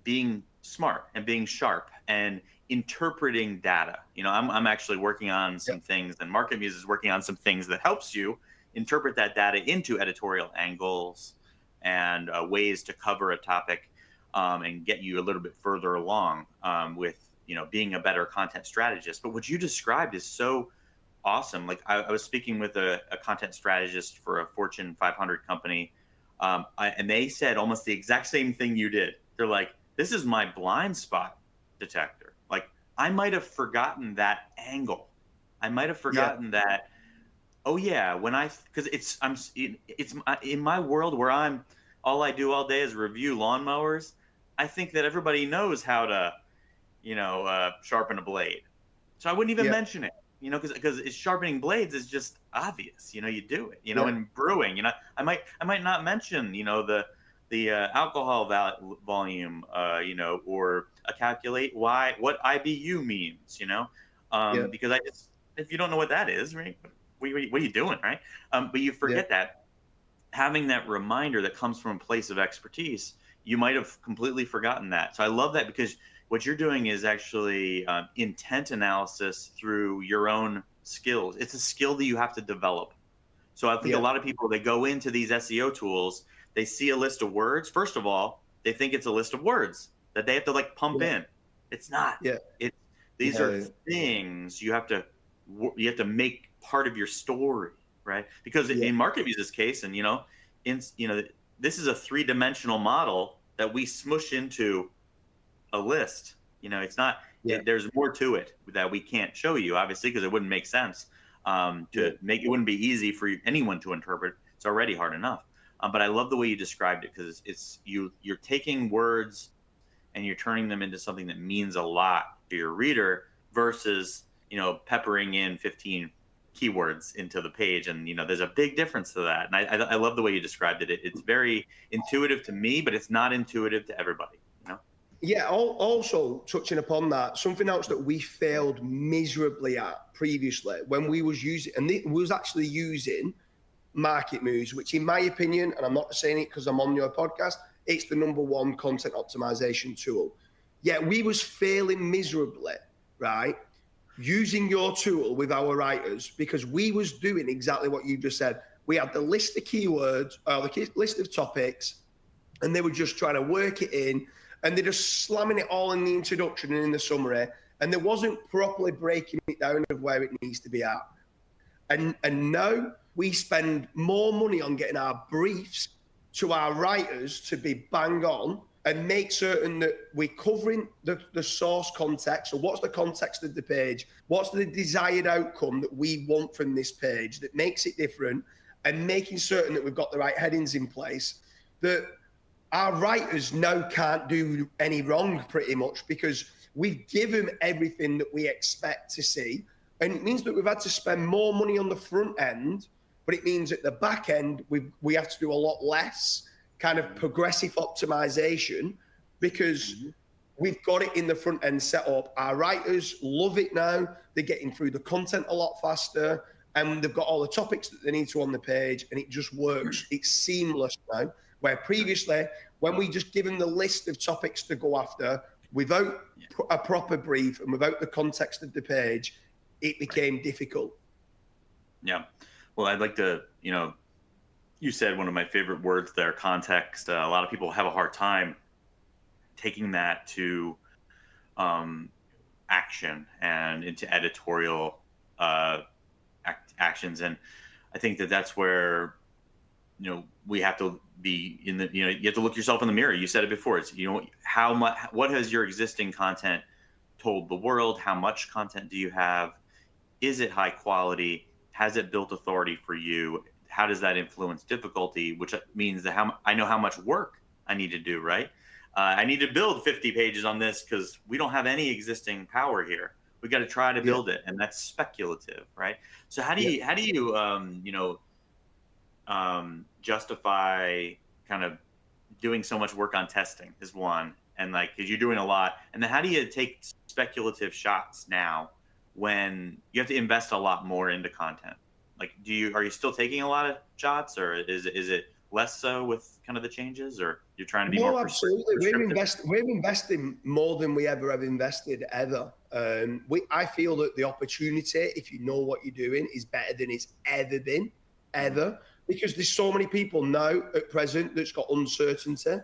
being smart and being sharp and interpreting data. I'm actually working on some things, and MarketMuse is working on some things that helps you interpret that data into editorial angles and ways to cover a topic, and get you a little bit further along with being a better content strategist. But what you described is so awesome. Like I was speaking with a content strategist for a Fortune 500 company, and they said almost the exact same thing you did. They're like, this is my blind spot detector. Like, I might have forgotten that angle. I might have forgotten that. Oh yeah, because it's in my world where all I do all day is review lawnmowers. I think that everybody knows how to, sharpen a blade. So I wouldn't even mention it. because it's sharpening blades is just obvious. You do it. Yeah. And brewing. I might not mention the alcohol volume. Or calculate what IBU means. Because if you don't know what that is, right? What are you doing, right? But you forget that having that reminder that comes from a place of expertise, you might have completely forgotten that. So I love that, because what you're doing is actually intent analysis through your own skills. It's a skill that you have to develop. So I think a lot of people, they go into these SEO tools, they see a list of words. First of all, they think it's a list of words that they have to pump in. It's not. These are things you have to make part of your story, right? Because in MarketMuse's case, and this is a 3-dimensional model that we smush into a list. It's not. There's more to it that we can't show you, obviously, because it wouldn't make sense. It wouldn't be easy for anyone to interpret. It's already hard enough. But I love the way you described it, because you're taking words and you're turning them into something that means a lot to your reader, versus peppering in 15 keywords into the page. And there's a big difference to that. And I love the way you described it. It's very intuitive to me, but it's not intuitive to everybody. Yeah, also touching upon that, something else that we failed miserably at previously when we was using, and we was actually using MarketMuse, which in my opinion, and I'm not saying it because I'm on your podcast, it's the #1 content optimization tool. Yeah, we was failing miserably, right? Using your tool with our writers, because we was doing exactly what you just said. We had the list of keywords, or the list of topics, and they were just trying to work it in, and they're just slamming it all in the introduction and in the summary, and there wasn't properly breaking it down of where it needs to be at. And now we spend more money on getting our briefs to our writers to be bang on, and make certain that we're covering the source context. So what's the context of the page? What's the desired outcome that we want from this page that makes it different? And making certain that we've got the right headings in place, that our writers now can't do any wrong pretty much, because we've given everything that we expect to see. And it means that we've had to spend more money on the front end, but it means at the back end, we have to do a lot less kind of progressive optimization, because we've got it in the front end set up. Our writers love it now. They're getting through the content a lot faster, and they've got all the topics that they need to on the page, and it just works. It's seamless now, where previously, when we just give them the list of topics to go after without a proper brief and without the context of the page, it became difficult. Yeah. Well, I'd like to, you said one of my favorite words there, context. A lot of people have a hard time taking that to action and into editorial actions. And I think that's where, we have to be you have to look yourself in the mirror. You said it before. It's, how much, what has your existing content told the world? How much content do you have? Is it high quality? Has it built authority for you? How does that influence difficulty? Which means that I know how much work I need to do, right? I need to build 50 pages on this because we don't have any existing power here. We got to try to build it, and that's speculative, right? So how do you justify kind of doing so much work on testing is one, and because you're doing a lot, and then how do you take speculative shots now when you have to invest a lot more into content? Are you still taking a lot of shots, or is it less so with kind of the changes, or you're trying to be more absolutely. We're investing more than we ever have invested ever. I feel that the opportunity, if you know what you're doing, is better than it's ever been, ever, because there's so many people now at present that's got uncertainty,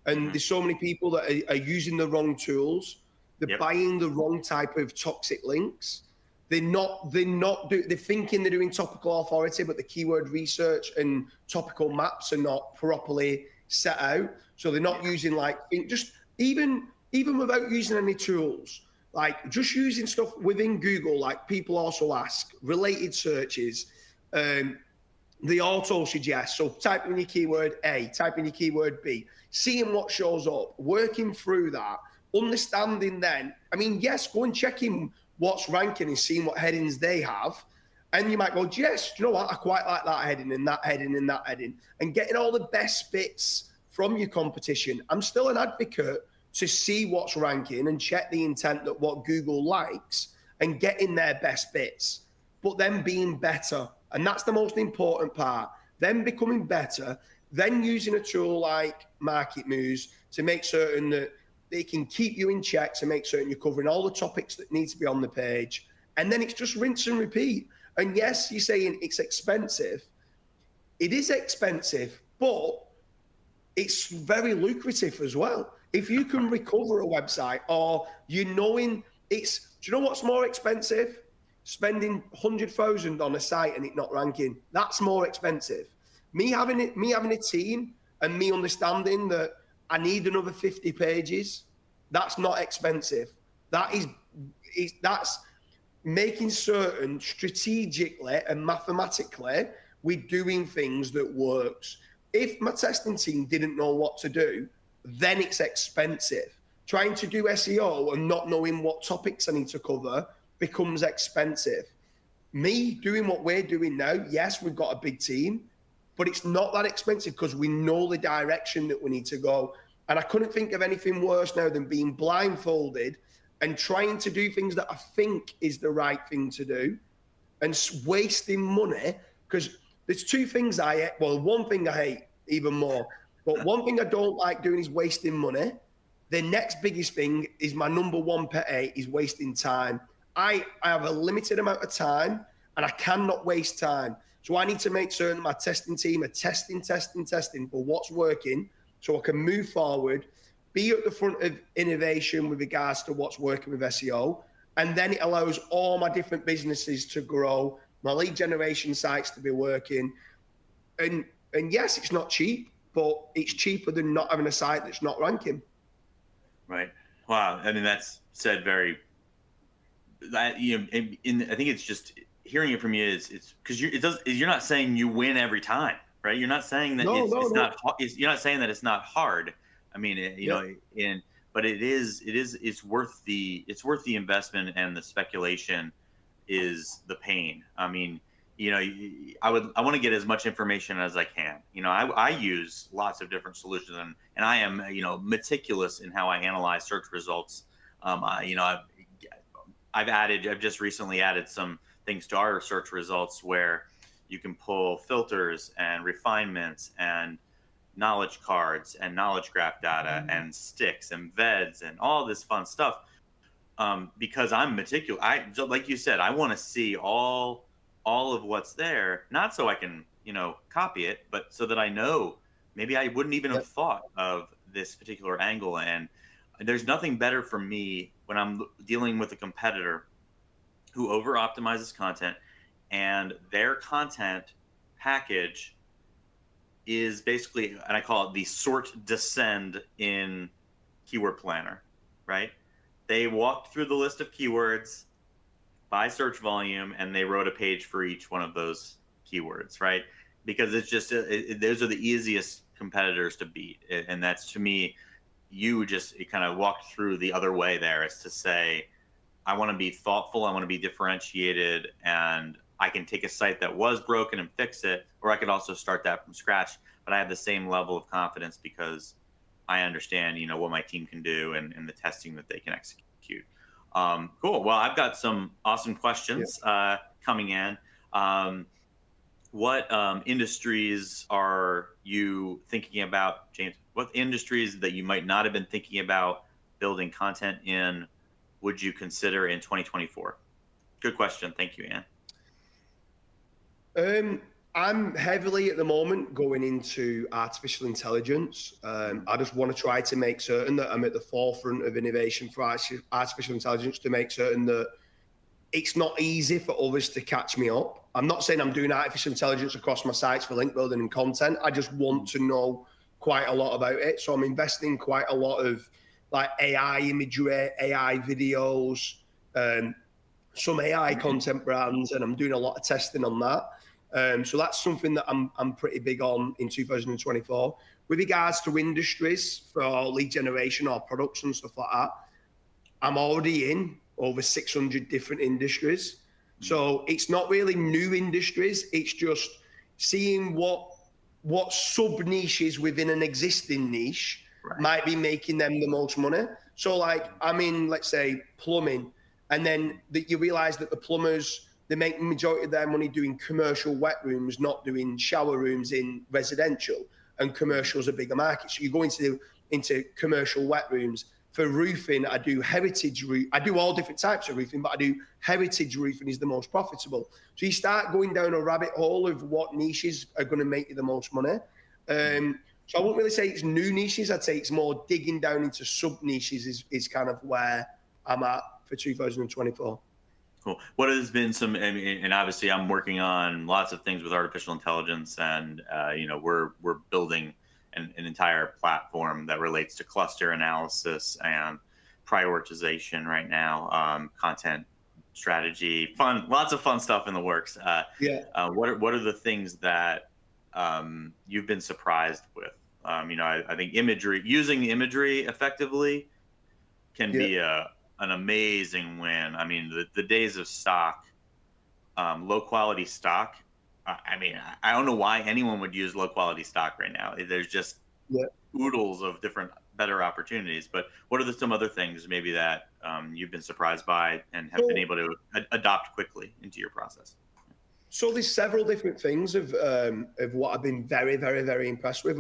and there's so many people that are using the wrong tools. They're buying the wrong type of toxic links. They're thinking they're doing topical authority, but the keyword research and topical maps are not properly set out. So they're not using even without using any tools, just using stuff within Google. People also ask related searches, the auto suggest. So type in your keyword A, type in your keyword B, seeing what shows up, working through that, understanding then. Yes, go and check in what's ranking and seeing what headings they have. And you might go, yes, do you know what? I quite like that heading and that heading and that heading. And getting all the best bits from your competition. I'm still an advocate to see what's ranking and check the intent that what Google likes and getting their best bits, but then being better. And that's the most important part. Then becoming better, then using a tool like MarketMuse to make certain that they can keep you in check, to make certain you're covering all the topics that need to be on the page. And then it's just rinse and repeat. And yes, you're saying it's expensive. It is expensive, but it's very lucrative as well. If you can recover a website, or you knowing it's, do you know what's more expensive? Spending 100,000 on a site and it not ranking. That's more expensive. Me having a team and me understanding that I need another 50 pages, that's not expensive. That's making certain strategically and mathematically we're doing things that works. If my testing team didn't know what to do, then it's expensive. Trying to do SEO and not knowing what topics I need to cover becomes expensive. Me doing what we're doing now, yes, we've got a big team, but it's not that expensive because we know the direction that we need to go. And I couldn't think of anything worse now than being blindfolded and trying to do things that I think is the right thing to do and wasting money. Because there's two things one thing I hate even more, but one thing I don't like doing is wasting money. The next biggest thing is my number one pet hate is wasting time. I have a limited amount of time and I cannot waste time. So I need to make certain my testing team are testing for what's working so I can move forward, be at the front of innovation with regards to what's working with SEO. And then it allows all my different businesses to grow, my lead generation sites to be working. And yes, it's not cheap, but it's cheaper than not having a site that's not ranking. Right. Wow. I mean, that's said very, I think it's just hearing it from you is because you're not saying you win every time, right? You're not saying that you're not saying that it's not hard. I mean, but it's worth the investment, and the speculation is the pain. I mean, I want to get as much information as I can. I use lots of different solutions, and I am, meticulous in how I analyze search results. I've just recently added some things to our search results where you can pull filters and refinements and knowledge cards and knowledge graph data and sticks and VEDs and all this fun stuff. Because I'm meticulous. Like you said, I want to see all of what's there, not so I can, copy it, but so that I know maybe I wouldn't even have thought of this particular angle. And there's nothing better for me when I'm dealing with a competitor who over optimizes content, and their content package is basically, and I call it the sort descend in Keyword Planner, right? They walked through the list of keywords by search volume, and they wrote a page for each one of those keywords, right? Because it's just, those are the easiest competitors to beat. And that's, to me, you kind of walked through the other way there, is to say, I want to be thoughtful, I want to be differentiated, and I can take a site that was broken and fix it, or I could also start that from scratch. But I have the same level of confidence because I understand, what my team can do and the testing that they can execute. Cool. Well, I've got some awesome questions coming in. What industries are you thinking about, James? What industries that you might not have been thinking about building content in would you consider in 2024? Good question. Thank you, Ian. I'm heavily at the moment going into artificial intelligence. I just want to try to make certain that I'm at the forefront of innovation for artificial intelligence, to make certain that it's not easy for others to catch me up. I'm not saying I'm doing artificial intelligence across my sites for link building and content. I just want to know quite a lot about it. So I'm investing quite a lot of like AI imagery, AI videos, some AI content brands, and I'm doing a lot of testing on that. So that's something that I'm pretty big on in 2024. With regards to industries for lead generation or products and stuff like that, I'm already in over 600 different industries. So it's not really new industries. It's just seeing what sub niches within an existing niche might be making them the most money. So like I'm in, let's say, plumbing, and then you realize that the plumbers, they make the majority of their money doing commercial wet rooms, not doing shower rooms in residential, and commercial's a bigger market. So you go into commercial wet rooms. For roofing, I do heritage roof. I do all different types of roofing, but I do heritage roofing is the most profitable. So you start going down a rabbit hole of what niches are going to make you the most money. So I wouldn't really say it's new niches. I'd say it's more digging down into sub niches is kind of where I'm at for 2024. Cool. What has been some, and obviously I'm working on lots of things with artificial intelligence, and we're building an entire platform that relates to cluster analysis and prioritization right now, content strategy, lots of fun stuff in the works. What are the things that you've been surprised with? I think using imagery effectively can be an amazing win. I mean, the days of stock, low quality stock, I don't know why anyone would use low quality stock right now. There's just oodles of different better opportunities. But what are some other things maybe that you've been surprised by and have been able to adopt quickly into your process? So there's several different things of what I've been very, very, very impressed with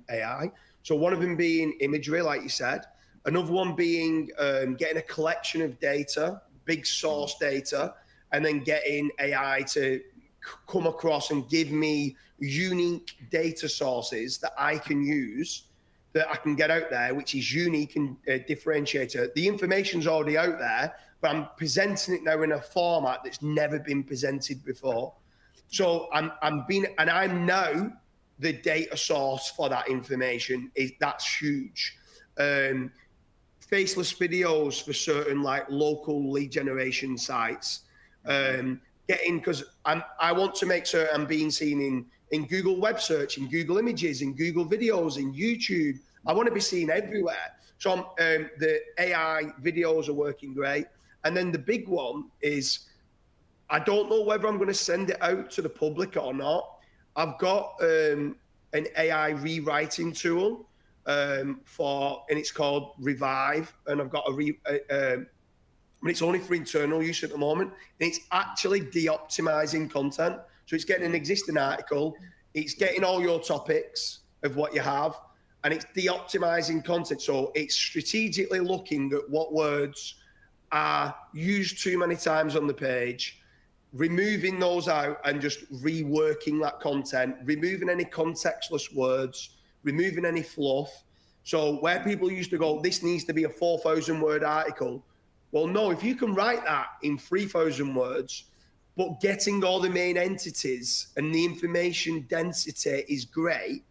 AI. So one of them being imagery, like you said. Another one being getting a collection of data, big source data, and then getting AI to come across and give me unique data sources that I can use, that I can get out there, which is unique and differentiator. The information's already out there, but I'm presenting it now in a format that's never been presented before. So I'm now the data source for that information. That's huge. Faceless videos for certain like local lead generation sites. Because I want to make sure I'm being seen in Google web search, in Google images, in Google videos, in YouTube. I want to be seen everywhere. So the AI videos are working great. And then the big one is, I don't know whether I'm going to send it out to the public or not. I've got an AI rewriting tool and it's called Revive. And I've got it's only for internal use at the moment. And it's actually de-optimizing content. So it's getting an existing article, it's getting all your topics of what you have, and it's de-optimizing content. So it's strategically looking at what words are used too many times on the page, removing those out and just reworking that content, removing any contextless words, removing any fluff. So where people used to go, this needs to be a 4,000 word article. Well, no, if you can write that in 3,000 words, but getting all the main entities and the information density is great,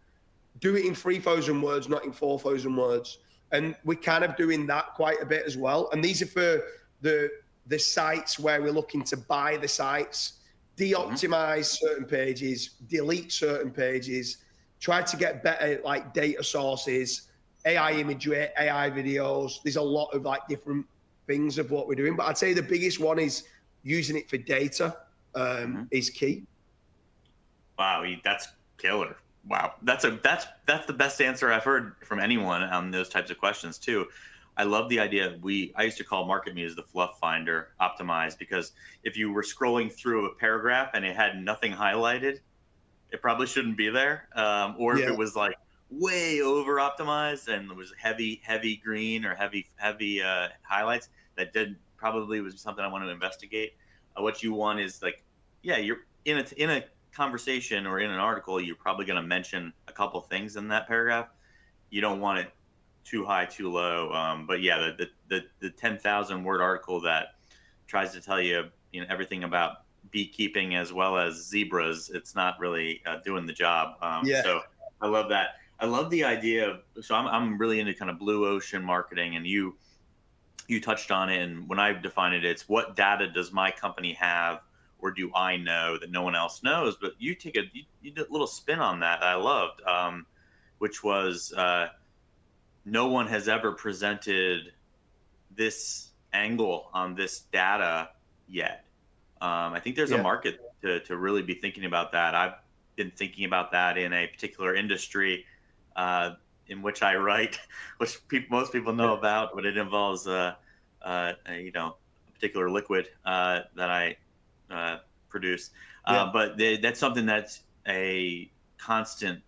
do it in 3,000 words, not in 4,000 words. And we're kind of doing that quite a bit as well. And these are for the sites where we're looking to buy the sites, de-optimize certain pages, delete certain pages, try to get better like data sources, AI imagery, AI videos. There's a lot of like different things of what we're doing. But I'd say the biggest one is using it for data is key. Wow, that's killer. Wow, that's the best answer I've heard from anyone on those types of questions too. I love the idea. I used to call MarketMuse the fluff finder optimized, because if you were scrolling through a paragraph and it had nothing highlighted, it probably shouldn't be there. Or if it was like way over optimized and it was heavy green or heavy highlights, that probably was something I want to investigate. What you want is like, you're in a conversation or in an article, you're probably going to mention a couple things in that paragraph. You don't want it too high, too low. But yeah, the 10,000 word article that tries to tell you, everything about beekeeping as well as zebras, it's not really doing the job. So I love that. I love the idea of, so I'm really into kind of blue ocean marketing, and you touched on it. And when I define it, it's what data does my company have, or do I know that no one else knows? But you did a little spin on that I loved, which was no one has ever presented this angle on this data yet. I think there's a market to really be thinking about that. I've been thinking about that in a particular industry in which I write, which most people know about, but it involves a particular liquid that I produce. But that's something that's a constant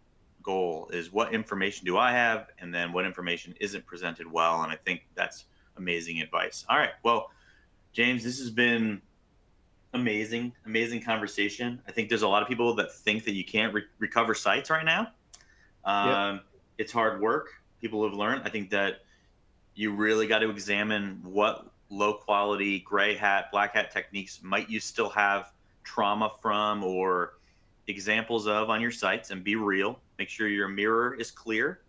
goal, is what information do I have, and then what information isn't presented well. And I think that's amazing advice. All right, well, James, this has been amazing conversation. I think there's a lot of people that think that you can't recover sites right now. It's hard work. People have learned. I think that you really got to examine what low quality gray hat, black hat techniques might you still have trauma from or examples of on your sites, and be real. Make sure your mirror is clear.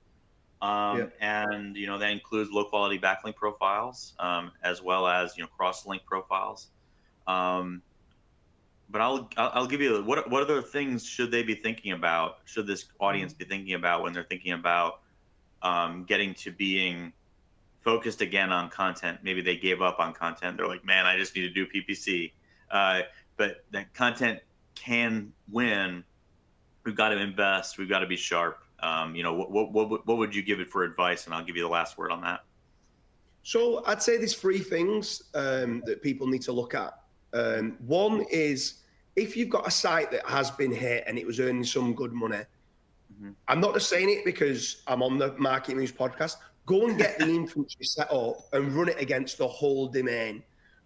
And that includes low quality backlink profiles, as well as cross-link profiles. But I'll give you what other things should they be thinking about? Should this audience be thinking about when they're thinking about getting to being focused again on content? Maybe they gave up on content. They're like, man, I just need to do PPC. But that content can win. We've got to invest. We've got to be sharp. What would you give it for advice? And I'll give you the last word on that. So I'd say there's three things that people need to look at. One is, if you've got a site that has been hit and it was earning some good money, I'm not just saying it because I'm on the MarketMuse podcast. Go and get the infantry set up and run it against the whole domain.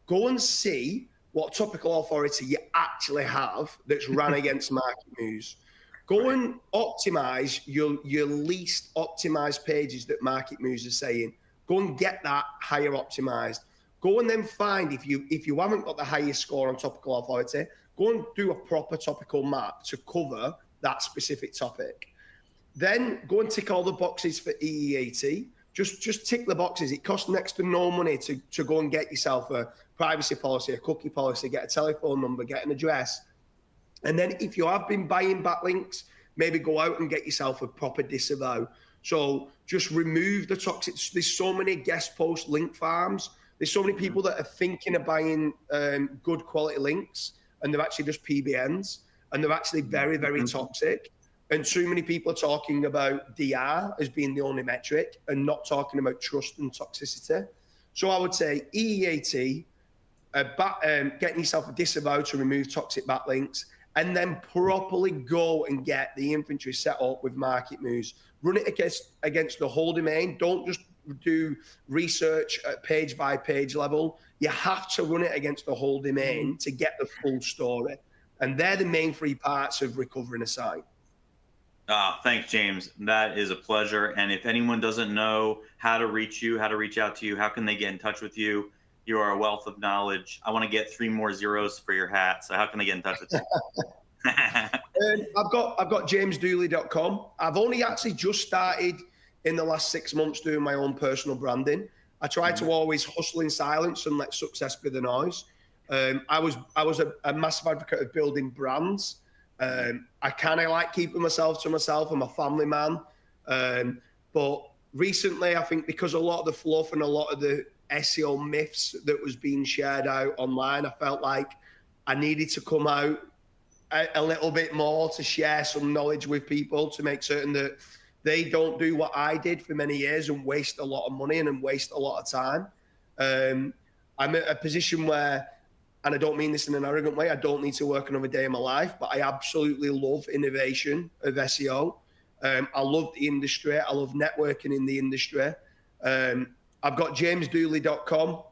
Go and see what topical authority you actually have that's ran against MarketMuse. Go and optimize your least optimized pages that MarketMuse is saying. Go and get that higher optimized. Go and then find, if you haven't got the highest score on topical authority, go and do a proper topical map to cover that specific topic. Then go and tick all the boxes for EEAT. Just tick the boxes. It costs next to no money to go and get yourself a privacy policy, a cookie policy, get a telephone number, get an address. And then if you have been buying backlinks, maybe go out and get yourself a proper disavow. So just remove the toxic. There's so many guest post link farms. There's so many people that are thinking of buying good quality links, and they're actually just PBNs, and they're actually very, very toxic. And too many people are talking about DR as being the only metric and not talking about trust and toxicity. So I would say EEAT, getting yourself a disavow to remove toxic backlinks, and then properly go and get the infantry set up with MarketMuse. Run it against the whole domain. Don't just do research at page by page level. You have to run it against the whole domain to get the full story. And they're the main three parts of recovering a site. Thanks, James. That is a pleasure. And if anyone doesn't know how to reach you, how to reach out to you, how can they get in touch with you? You are a wealth of knowledge. I want to get 3 more zeros for your hat. So how can they get in touch with you? I've got jamesdooley.com. I've only actually just started in the last 6 months doing my own personal branding. I try to always hustle in silence and let success be the noise. I was a massive advocate of building brands. I kind of like keeping myself to myself. I'm a family man. But recently, I think because a lot of the fluff and a lot of the SEO myths that was being shared out online, I felt like I needed to come out a little bit more to share some knowledge with people, to make certain that they don't do what I did for many years and waste a lot of money and waste a lot of time. I'm at a position where, and I don't mean this in an arrogant way, I don't need to work another day in my life, but I absolutely love innovation of SEO. I love the industry. I love networking in the industry. I've got jamesdooley.com.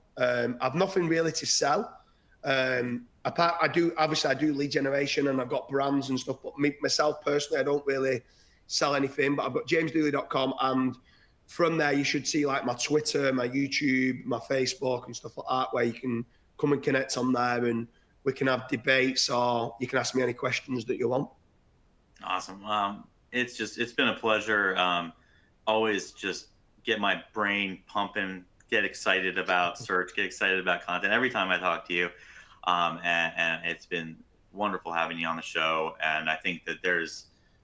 I've nothing really to sell. I do lead generation and I've got brands and stuff, but myself personally, I don't really sell anything, but I've got jamesdooley.com, and from there you should see like my Twitter, my YouTube, my Facebook and stuff like that, where you can come and connect on there and we can have debates, or you can ask me any questions that you want. Awesome. It's been a pleasure. Always just get my brain pumping, get excited about search, get excited about content every time I talk to you. And it's been wonderful having you on the show. And I think that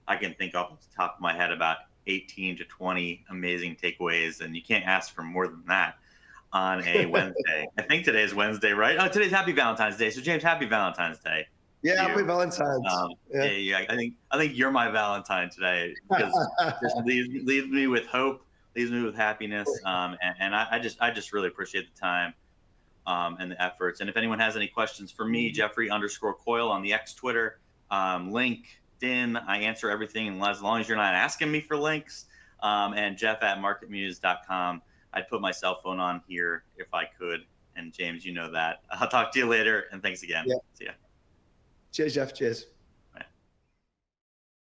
I can think off the top of my head about 18 to 20 amazing takeaways, and you can't ask for more than that. on a Wednesday. I think today is Wednesday, right? Oh, today's Happy Valentine's Day. So James, Happy Valentine's Day. Yeah, Happy Valentine's. Yeah, I think you're my Valentine today, because it just leaves me with hope, leaves me with happiness, and I just really appreciate the time and the efforts. And if anyone has any questions for me, Jeffrey_Coyle on the X Twitter, LinkedIn, I answer everything, and as long as you're not asking me for links. And Jeff@MarketMuse.com. I'd put my cell phone on here if I could. And James, you know that. I'll talk to you later, and thanks again. Yeah. See ya. Cheers, Jeff. Cheers.